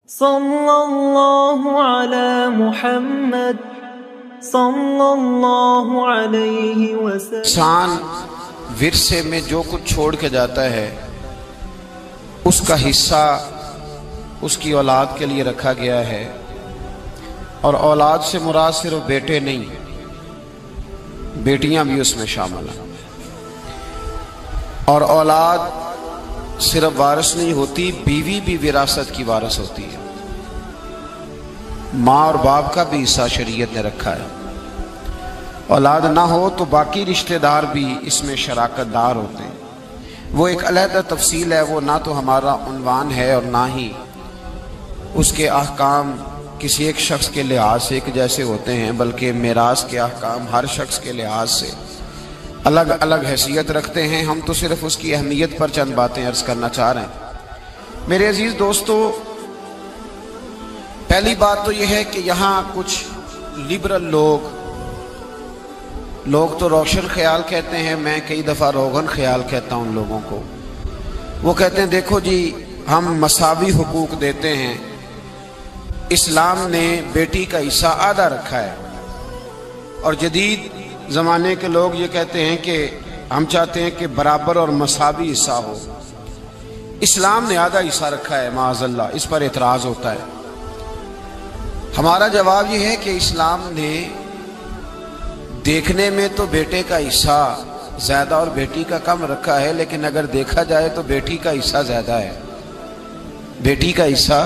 صلی اللہ علی محمد صلی اللہ علیہ وسلم۔ انسان ورثے میں جو کچھ چھوڑ کے جاتا ہے اس کا حصہ اس کی اولاد کے لیے رکھا گیا ہے، اور اولاد سے مراد صرف بیٹے نہیں، بیٹیاں بھی اس میں شامل ہیں۔ اور اولاد صرف وارث نہیں ہوتی، بیوی بھی وراثت کی وارث ہوتی ہے۔ ماں اور باپ کا بھی حصہ شریعت نے رکھا ہے۔ اولاد نہ ہو تو باقی رشتہ دار بھی اس میں شراکت دار ہوتے ہیں۔ وہ ایک علیحدہ تفصیل ہے، وہ نہ تو ہمارا عنوان ہے اور نہ ہی اس کے احکام کسی ایک شخص کے لحاظ سے ایک جیسے ہوتے ہیں، بلکہ میراث کے احکام ہر شخص کے لحاظ سے الگ الگ حیثیت رکھتے ہیں۔ ہم تو صرف اس کی اہمیت پر چند باتیں عرض کرنا چاہ رہے ہیں۔ میرے عزیز دوستو، پہلی بات تو یہ ہے کہ یہاں کچھ لبرل لوگ تو روشن خیال کہتے ہیں، میں کئی دفعہ روغن خیال کہتا ہوں ان لوگوں کو۔ وہ کہتے ہیں دیکھو جی ہم مساوی حقوق دیتے ہیں، اسلام نے بیٹی کا حصہ آدھا رکھا ہے، اور جدید زمانے کے لوگ یہ کہتے ہیں کہ ہم چاہتے ہیں کہ برابر اور مساوی حصہ ہو۔ اسلام نے آدھا حصہ رکھا ہے، معاذ اللہ، اس پر اعتراض ہوتا ہے۔ ہمارا جواب یہ ہے کہ اسلام نے دیکھنے میں تو بیٹے کا حصہ زیادہ اور بیٹی کا کم رکھا ہے، لیکن اگر دیکھا جائے تو بیٹی کا حصہ زیادہ ہے۔ بیٹی کا حصہ،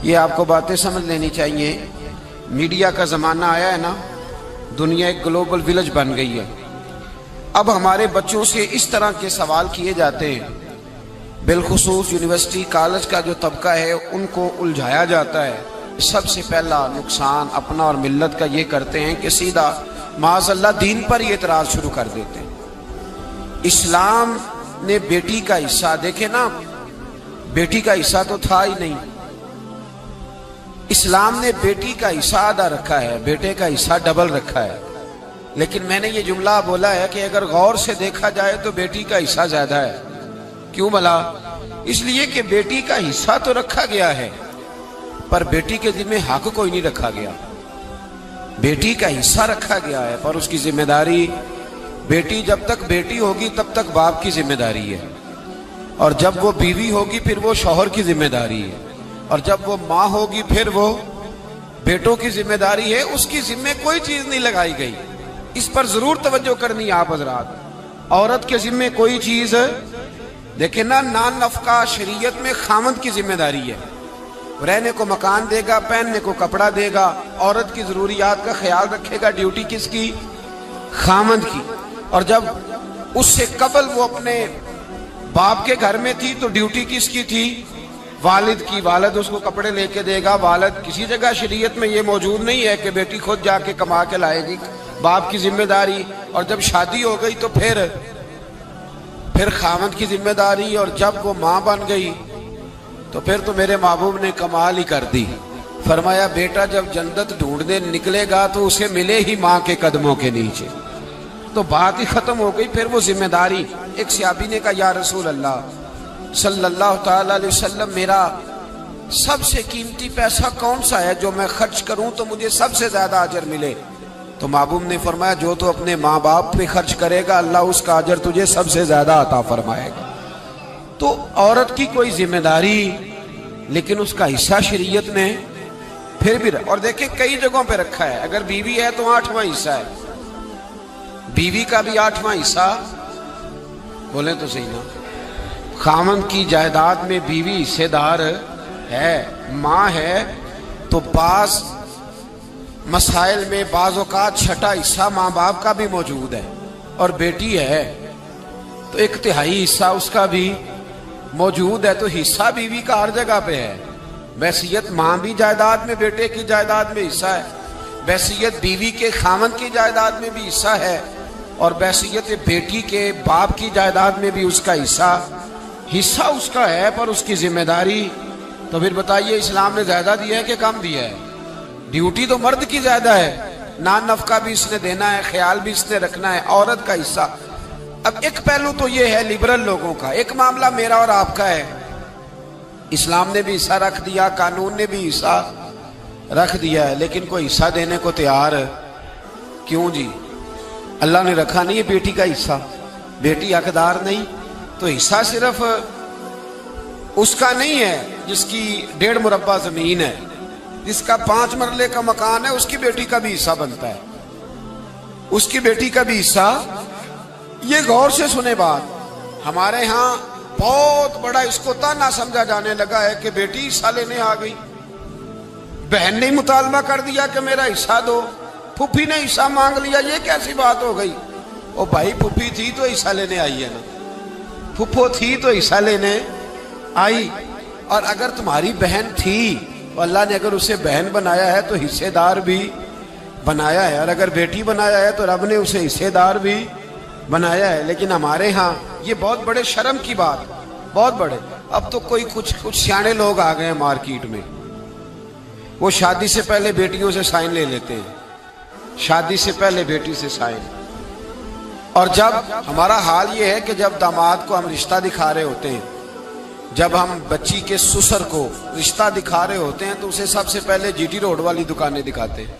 یہ آپ کو باتیں سمجھ لینی چاہیے۔ میڈیا کا زمانہ آیا ہے نا، دنیا ایک گلوبل ویلج بن گئی ہے۔ اب ہمارے بچوں سے اس طرح کے سوال کیے جاتے ہیں، بالخصوص یونیورسٹی کالج کا جو طبقہ ہے ان کو الجھایا جاتا ہے۔ سب سے پہلا نقصان اپنا اور ملت کا یہ کرتے ہیں کہ سیدھا معاذ اللہ دین پر یہ اعتراض شروع کر دیتے ہیں۔ اسلام نے بیٹی کا حصہ، دیکھیں نا، بیٹی کا حصہ تو تھا ہی نہیں۔ اسلام نے بیٹی کا حصہ آدھا رکھا ہے، بیٹے کا حصہ ڈبل رکھا ہے۔ لیکن میں نے یہ جملہ بولا ہے کہ اگر غور سے دیکھا جائے تو بیٹی کا حصہ زیادہ ہے۔ کیوں بھلا؟ اس لیے کہ بیٹی کا حصہ تو رکھا گیا ہے، پر بیٹی کے ذمہ حق کوئی نہیں رکھا گیا۔ بیٹی کا حصہ رکھا گیا ہے پر اس کی ذمہ داری، بیٹی جب تک بیٹی ہوگی تب تک باپ کی ذمہ داری ہے، اور جب وہ بیوی ہوگی پھر وہ شوہر کی ذمہ داری ہے، اور جب وہ ماں ہوگی پھر وہ بیٹوں کی ذمہ داری ہے۔ اس کی ذمہ کوئی چیز نہیں لگائی گئی، اس پر ضرور توجہ کرنی ہے آپ حضرات۔ عورت کے ذمہ کوئی چیز، دیکھیں نا، نان نفقہ شریعت میں خامند کی ذمہ داری ہے۔ رہنے کو مکان دے گا، پہننے کو کپڑا دے گا، عورت کی ضروریات کا خیال رکھے گا۔ ڈیوٹی کس کی؟ خامند کی۔ اور جب اس سے قبل وہ اپنے باپ کے گھر میں تھی تو ڈیوٹی کس کی تھی؟ والد کی۔ والد اس کو کپڑے لے کے دے گا۔ والد کسی جگہ شریعت میں یہ موجود نہیں ہے کہ بیٹی خود جا کے کما کے لائے گی، باپ کی ذمہ داری۔ اور جب شادی ہو گئی تو پھر خامند کی ذمہ داری، اور جب وہ ماں بن گئی تو پھر تو میرے محبوب نے کمال ہی کر دی۔ فرمایا بیٹا جب جنت ڈھونڈنے نکلے گا تو اسے ملے ہی ماں کے قدموں کے نیچے۔ تو بات ہی ختم ہو گئی، پھر وہ ذمہ داری۔ ایک صحابی نے کہا یا رسول اللہ صلی اللہ تعالی علیہ وسلم، میرا سب سے قیمتی پیسہ کون سا ہے جو میں خرچ کروں تو مجھے سب سے زیادہ اجر ملے؟ تو محبوب نے فرمایا جو تو اپنے ماں باپ پہ خرچ کرے گا اللہ اس کا اجر تجھے سب سے زیادہ عطا فرمائے گا۔ تو عورت کی کوئی ذمہ داری، لیکن اس کا حصہ شریعت نے پھر بھی اور دیکھیں کئی جگہوں پہ رکھا ہے۔ اگر بیوی ہے تو 8واں حصہ ہے، بیوی کا بھی 8واں حصہ، بولیں تو صحیح نا۔ خامند کی جائیداد میں بیوی حصے دار ہے، ماں ہے، تو بعض مسائل میں بعض اوقات چھٹا حصہ ماں باپ کا بھی موجود ہے، اور بیٹی ہے تو 1/3 حصہ اس کا بھی موجود ہے۔ تو حصہ بیوی کا ہر جگہ پہ ہے۔ وصیت ماں بھی جائیداد میں، بیٹے کی جائیداد میں حصہ ہے۔ وصیت بیوی کے خامند کی جائیداد میں بھی حصہ ہے، اور وصیت بیٹی کے باپ کی جائیداد میں بھی اس کا حصہ اس کا ہے، پر اس کی ذمہ داری۔ تو پھر بتائیے اسلام نے زیادہ دیا ہے کہ کم دیا ہے؟ ڈیوٹی تو مرد کی زیادہ ہے، نان نفقہ بھی اس نے دینا ہے، خیال بھی اس نے رکھنا ہے، عورت کا حصہ۔ اب ایک پہلو تو یہ ہے لبرل لوگوں کا، ایک معاملہ میرا اور آپ کا ہے۔ اسلام نے بھی حصہ رکھ دیا, قانون نے بھی حصہ رکھ دیا ہے, لیکن کوئی حصہ دینے کو تیار کیوں جی؟ اللہ نے رکھا نہیں ہے بیٹی کا حصہ, بیٹی حقدار نہیں, تو حصہ صرف اس کا نہیں ہے جس کی 1.5 مربع زمین ہے, جس کا 5 مرلے کا مکان ہے, اس کی بیٹی کا بھی حصہ بنتا ہے, اس کی بیٹی کا بھی حصہ. یہ غور سے سنے بات. ہمارے ہاں بہت بڑا اس کو تانا سمجھا جانے لگا ہے کہ بیٹی حصہ لینے آ گئی, بہن نے مطالبہ کر دیا کہ میرا حصہ دو, پھوپھی نے حصہ مانگ لیا, یہ کیسی بات ہو گئی؟ او بھائی پھوپھی تھی تو حصہ لینے آئی ہے نا, پھوپھو تھی تو حصہ لینے آئی, اور اگر تمہاری بہن تھی تو اللہ نے اگر اسے بہن بنایا ہے تو حصے دار بھی بنایا ہے, اور اگر بیٹی بنایا ہے تو رب نے اسے حصے دار بھی بنایا ہے. لیکن ہمارے ہاں یہ بہت بڑے شرم کی بات, بہت بڑے. اب تو کوئی کچھ سیانے لوگ آ گئے ہیں مارکیٹ میں, وہ شادی سے پہلے بیٹیوں سے سائن لے لیتے ہیں, شادی سے پہلے بیٹی سے سائن. اور جب ہمارا حال یہ ہے کہ جب داماد کو ہم رشتہ دکھا رہے ہوتے ہیں, جب ہم بچی کے سسر کو رشتہ دکھا رہے ہوتے ہیں, تو اسے سب سے پہلے جی ٹی روڈ والی دکانیں دکھاتے ہیں,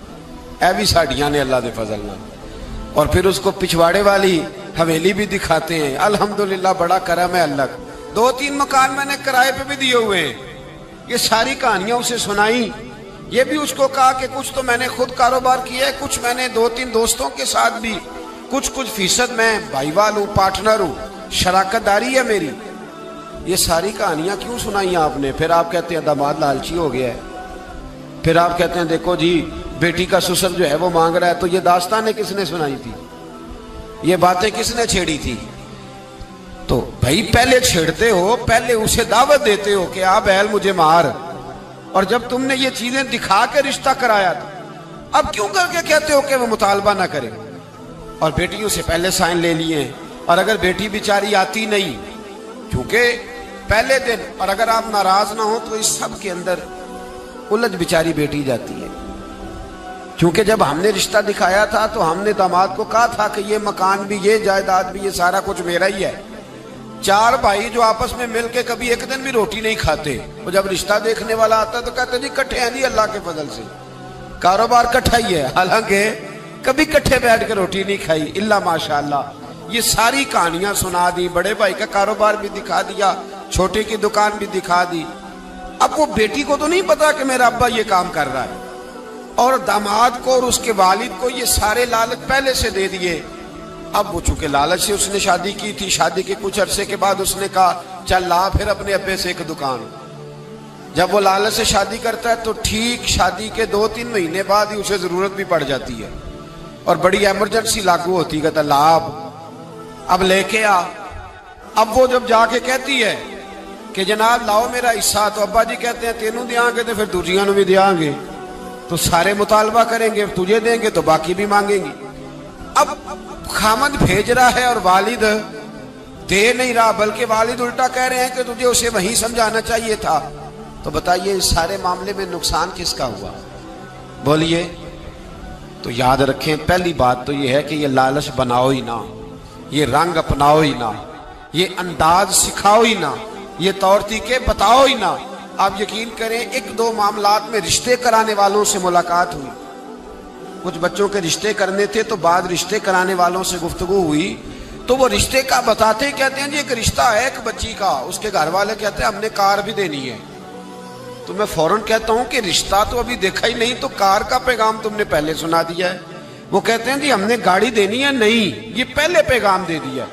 اے بھی ساڑیاں نے اللہ دے فضل نہ, اور پھر اس کو پچھواڑے والی حویلی بھی دکھاتے ہیں. الحمدللہ بڑا کرم ہے اللہ. 2-3 مکان میں نے کرائے پہ بھی دیے ہوئے ہیں. یہ ساری کہانیاں اسے سنائی. یہ بھی اس کو کہا کہ کچھ تو میں نے خود کاروبار کیا ہے, کچھ میں نے 2-3 دوستوں کے ساتھ بھی, کچھ فیصد میں بھائی وال ہوں, پارٹنر ہوں, شراکت داری ہے میری. یہ ساری کہانیاں کیوں سنائی آپ نے؟ پھر آپ کہتے ہیں داماد لالچی ہو گیا ہے, پھر آپ کہتے ہیں دیکھو جی بیٹی کا سسر جو ہے وہ مانگ رہا ہے. تو یہ داستانیں کس نے سنائی تھی؟ یہ باتیں کس نے چھیڑی تھی؟ تو بھائی پہلے چھیڑتے ہو, پہلے اسے دعوت دیتے ہو کہ آپ بیل مجھے مار, اور جب تم نے یہ چیزیں دکھا کے رشتہ کرایا تھا, اب کیوں کر کے کہتے ہو کہ وہ مطالبہ نہ کرے؟ اور بیٹیوں سے پہلے سائن لے لیے. اور اگر بیٹی بیچاری آتی نہیں, کیونکہ پہلے دن, اور اگر آپ ناراض نہ ہو تو اس سب کے اندر الجھ بیچاری بیٹی جاتی ہے. کیونکہ جب ہم نے رشتہ دکھایا تھا تو ہم نے داماد کو کہا تھا کہ یہ مکان بھی, یہ جائیداد بھی, یہ سارا کچھ میرا ہی ہے. 4 بھائی جو آپس میں مل کے کبھی ایک دن بھی روٹی نہیں کھاتے, وہ جب رشتہ دیکھنے والا آتا تو کہتے جی کٹھے ہیں جی, اللہ کے فضل سے کاروبار کٹھا ہی ہے, حالانکہ کبھی کٹھے بیٹھ کے روٹی نہیں کھائی الا ماشاءاللہ. یہ ساری کہانیاں سنا دی, بڑے بھائی کا کاروبار بھی دکھا دیا, چھوٹے کی دکان بھی دکھا دی. اب وہ بیٹی کو تو نہیں پتا کہ میرا ابا یہ کام کر رہا ہے, اور داماد کو اور اس کے والد کو یہ سارے لالچ پہلے سے دے دیے. اب وہ چونکہ لالچ سے اس نے شادی کی تھی, شادی کے کچھ عرصے کے بعد اس نے کہا چل لا پھر اپنے ابے سے ایک دکان. جب وہ لالچ سے شادی کرتا ہے تو ٹھیک شادی کے 2-3 مہینے بعد ہی اسے ضرورت بھی پڑ جاتی ہے, اور بڑی ایمرجنسی لاگو ہوتی ہے. کہتا لا اب لے کے آ. اب وہ جب جا کے کہتی ہے کہ جناب لاؤ میرا حصہ, تو ابا جی کہتے ہیں تینوں دیاں گے تو پھر دوسریاں نو بھی دیاں گے, تو سارے مطالبہ کریں گے, تجھے دیں گے تو باقی بھی مانگیں گی. اب خامد بھیج رہا ہے اور والد دے نہیں رہا, بلکہ والد الٹا کہہ رہے ہیں کہ تجھے اسے وہیں سمجھانا چاہیے تھا. تو بتائیے اس سارے معاملے میں نقصان کس کا ہوا؟ بولیے. تو یاد رکھیں, پہلی بات تو یہ ہے کہ یہ لالچ بناؤ ہی نہ, یہ رنگ اپناؤ ہی نہ, یہ انداز سکھاؤ ہی نہ, یہ طور طریقے بتاؤ ہی نہ. آپ یقین کریں 1-2 معاملات میں رشتے کرانے والوں سے ملاقات ہوئی, کچھ بچوں کے رشتے کرنے تھے, تو بعد رشتے کرانے والوں سے گفتگو ہوئی, تو وہ رشتے کا بتاتے کہتے ہیں جی ایک رشتہ ہے ایک بچی کا, اس کے گھر والے کہتے ہیں ہم نے کار بھی دینی ہے. تو میں فوراً کہتا ہوں کہ رشتہ تو ابھی دیکھا ہی نہیں, تو کار کا پیغام تم نے پہلے سنا دیا ہے. وہ کہتے ہیں جی ہم نے گاڑی دینی ہے, نہیں یہ پہلے پیغام دے دیا.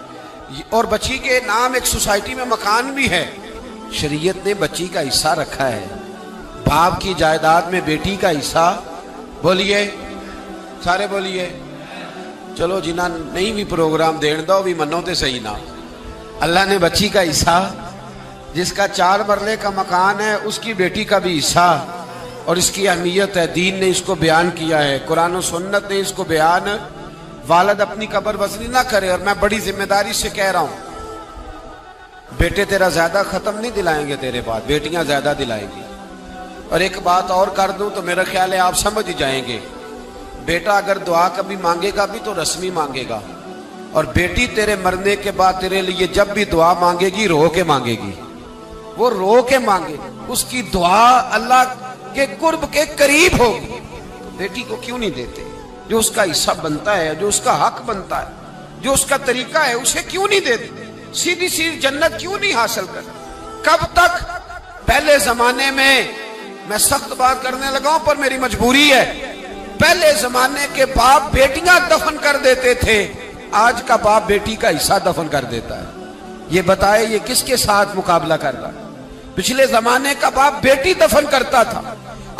اور بچی کے نام ایک سوسائٹی میں مکان بھی ہے, شریعت نے بچی کا حصہ رکھا ہے. باپ کی جائیداد میں بیٹی کا حصہ, بولیے سارے بولیے. چلو جنہ نہیں بھی پروگرام دین دو بھی منو تے صحیح نہ. اللہ نے بچی کا حصہ, جس کا 4 مرلے کا مکان ہے, اس کی بیٹی کا بھی حصہ, اور اس کی اہمیت ہے. دین نے اس کو بیان کیا ہے, قرآن و سنت نے اس کو بیان. والد اپنی قبر وزنی نہ کرے, اور میں بڑی ذمہ داری سے کہہ رہا ہوں, بیٹے تیرا زیادہ ختم نہیں دلائیں گے تیرے بعد, بیٹیاں زیادہ دلائیں گی. اور ایک بات اور کر دوں تو میرا خیال ہے آپ سمجھ جائیں گے, بیٹا اگر دعا کبھی مانگے گا بھی تو رسمی مانگے گا, اور بیٹی تیرے مرنے کے بعد تیرے لیے جب بھی دعا مانگے گی رو کے مانگے گی. وہ رو کے مانگے، اس کی دعا اللہ کے قرب کے قریب ہوگی، تو بیٹی کو کیوں نہیں دیتے؟ جو اس کا حصہ بنتا ہے، جو اس کا حق بنتا ہے، جو اس کا طریقہ ہے، اسے کیوں نہیں دیتے؟ سیدھی سیدھی جنت کیوں نہیں حاصل کرتے؟ کب تک؟ پہلے زمانے میں سخت بات کرنے لگا ہوں پر میری مجبوری ہے، پہلے زمانے کے باپ بیٹیاں دفن کر دیتے تھے، آج کا باپ بیٹی کا حصہ دفن کر دیتا ہے۔ یہ بتائے یہ کس کے ساتھ مقابلہ کر رہا ہے؟ پچھلے زمانے کا باپ بیٹی دفن کرتا تھا،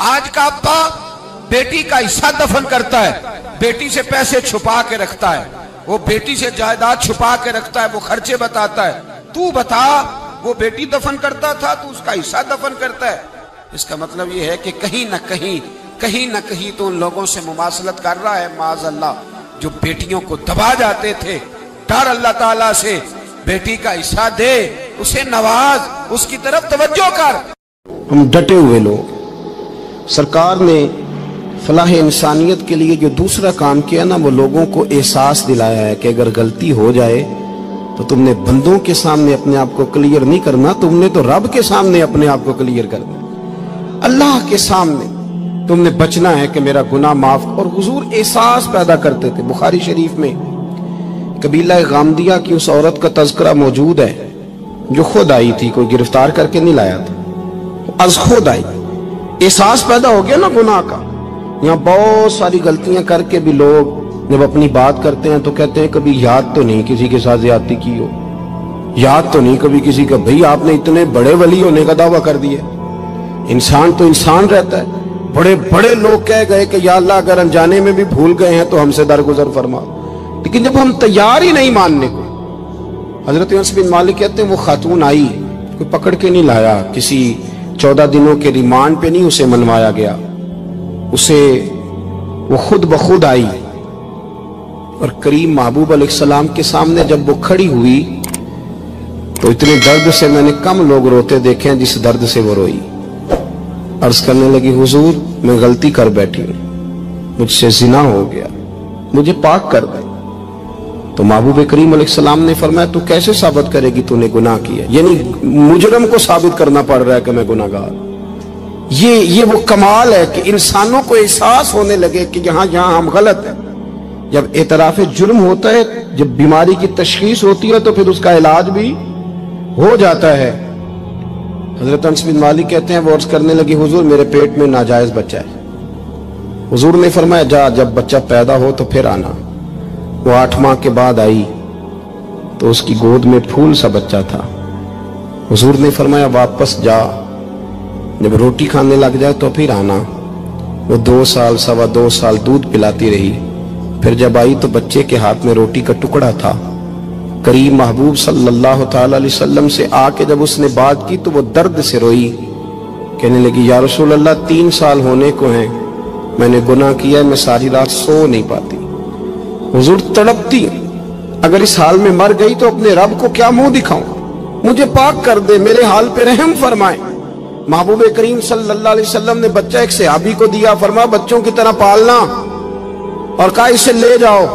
آج کا باپ بیٹی کا حصہ دفن کرتا ہے، بیٹی سے پیسے چھپا کے رکھتا ہے، وہ بیٹی سے جائیداد چھپا کے رکھتا ہے، وہ خرچے بتاتا ہے۔ تو بتا، وہ بیٹی دفن کرتا تھا تو اس کا حصہ دفن کرتا ہے۔ اس کا مطلب یہ ہے کہ کہیں نہ کہیں تو ان لوگوں سے مماثلت کر رہا ہے معاذ اللہ، جو بیٹیوں کو دبا جاتے تھے۔ ڈر اللہ تعالیٰ سے، بیٹی کا حصہ دے، اسے نواز، اس کی طرف توجہ کر۔ ہم ڈٹے ہوئے لوگ، سرکار نے فلاح انسانیت کے لیے جو دوسرا کام کیا نا، وہ لوگوں کو احساس دلایا ہے کہ اگر غلطی ہو جائے تو تم نے بندوں کے سامنے اپنے آپ کو کلیئر نہیں کرنا، تم نے تو رب کے سامنے اپنے آپ کو کلیئر کرنا، اللہ کے سامنے تم نے بچنا ہے کہ میرا گناہ معاف۔ اور حضور احساس پیدا کرتے تھے۔ بخاری شریف میں قبیلہ غامدیہ کی اس عورت کا تذکرہ موجود ہے جو خود آئی تھی، کوئی گرفتار کر کے نہیں لایا تھا، از خود آئی۔ احساس پیدا ہو گیا نا گناہ کا۔ یہاں بہت ساری غلطیاں کر کے بھی لوگ جب اپنی بات کرتے ہیں تو کہتے ہیں کبھی یاد تو نہیں کسی کے ساتھ زیادتی کی ہو، یاد تو نہیں کبھی کسی کا، بھئی آپ نے اتنے بڑے ولی ہونے کا دعویٰ کر دیا۔ انسان تو انسان رہتا ہے۔ بڑے بڑے لوگ کہہ گئے کہ یا اللہ اگر انجانے میں بھی بھول گئے ہیں تو ہم سے درگزر فرما، لیکن جب ہم تیار ہی نہیں ماننے کو۔ حضرت انس بن مالک کہتے ہیں وہ خاتون آئی، کوئی پکڑ کے نہیں لایا، کسی 14 دنوں کے ریمانڈ پہ نہیں اسے منوایا گیا، اسے وہ خود بخود آئی، اور کریم محبوب علیہ السلام کے سامنے جب وہ کھڑی ہوئی تو اتنے درد سے میں نے کم لوگ روتے دیکھے ہیں جس درد سے وہ روئی۔ عرض کرنے لگی حضور میں غلطی کر بیٹھی ہوں، مجھ سے زنا ہو گیا، مجھے پاک کر دے۔ تو محبوب کریم علیہ السلام نے فرمایا تو کیسے ثابت کرے گی تو نے گناہ کیا؟ یعنی مجرم کو ثابت کرنا پڑ رہا ہے کہ میں گناہ گار۔ یہ وہ کمال ہے کہ انسانوں کو احساس ہونے لگے کہ یہاں ہم غلط ہیں۔ جب اعتراف جرم ہوتا ہے، جب بیماری کی تشخیص ہوتی ہے تو پھر اس کا علاج بھی ہو جاتا ہے۔ حضرت انس بن مالک کہتے ہیں وہ عرض کرنے لگی حضور میرے پیٹ میں ناجائز بچہ ہے۔ حضور نے فرمایا جا جب بچہ پیدا ہو تو پھر آنا۔ وہ 8 ماہ کے بعد آئی تو اس کی گود میں پھول سا بچہ تھا۔ حضور نے فرمایا واپس جا، جب روٹی کھانے لگ جائے تو پھر آنا۔ وہ 2 سال 2.25 سال دودھ پلاتی رہی، پھر جب آئی تو بچے کے ہاتھ میں روٹی کا ٹکڑا تھا۔ کریم محبوب صلی اللہ تعالی علیہ وسلم سے آ کے جب اس نے بات کی تو وہ درد سے روئی، کہنے لگی یا رسول اللہ 3 سال ہونے کو ہیں، میں نے گناہ کیا ہے، میں ساری رات سو نہیں پاتی۔ حضور تڑپتی، اگر اس حال میں مر گئی تو اپنے رب کو کیا منہ دکھاؤں، مجھے پاک کر دے، میرے حال پہ رحم فرمائے۔ محبوب کریم صلی اللہ علیہ وسلم نے بچہ ایک صحابی کو دیا، فرمایا بچوں کی طرح پالنا، اور کہا اسے لے جاؤ،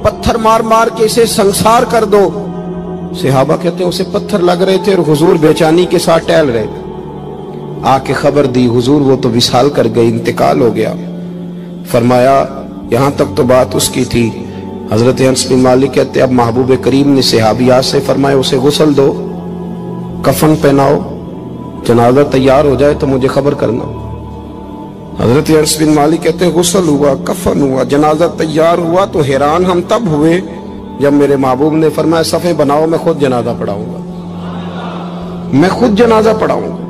پتھر مار مار کے اسے سنسار کر دو۔ صحابہ کہتے ہیں اسے پتھر لگ رہے تھے اور حضور بیچانی کے ساتھ ٹہل رہے تھے۔ آ کے خبر دی حضور وہ تو وصال کر گئی، انتقال ہو گیا۔ فرمایا یہاں تک تو بات اس کی تھی۔ حضرت انس بن مالک کہتے اب محبوب کریم نے صحابیات سے فرمایا اسے غسل دو، کفن پہناؤ، جنازہ تیار ہو جائے تو مجھے خبر کرنا۔ حضرت انس بن مالک کہتے ہیں غسل ہوا، کفن ہوا، جنازہ تیار ہوا تو حیران ہم تب ہوئے جب میرے محبوب نے فرمایا صفیں بناؤ، میں خود جنازہ پڑھاؤں گا، میں خود جنازہ پڑھاؤں گا۔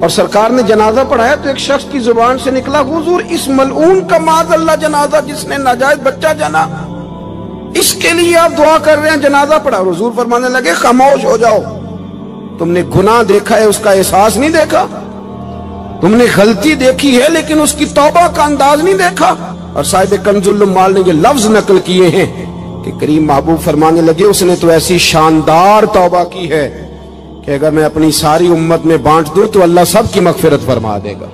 اور سرکار نے جنازہ پڑھایا تو ایک شخص کی زبان سے نکلا حضور اس ملعون کا معاذ اللہ جنازہ جس نے ناجائز بچہ جنا، اس کے لیے آپ دعا کر رہے ہیں، جنازہ پڑھا۔ حضور فرمانے لگے خاموش ہو جاؤ، تم نے گناہ دیکھا ہے اس کا احساس نہیں دیکھا، تم نے غلطی دیکھی ہے لیکن اس کی توبہ کا انداز نہیں دیکھا۔ اور صاحب کنز العمال نے یہ لفظ نقل کیے ہیں کہ کریم محبوب فرمانے لگے اس نے تو ایسی شاندار توبہ کی ہے کہ اگر میں اپنی ساری امت میں بانٹ دوں تو اللہ سب کی مغفرت فرما دے گا۔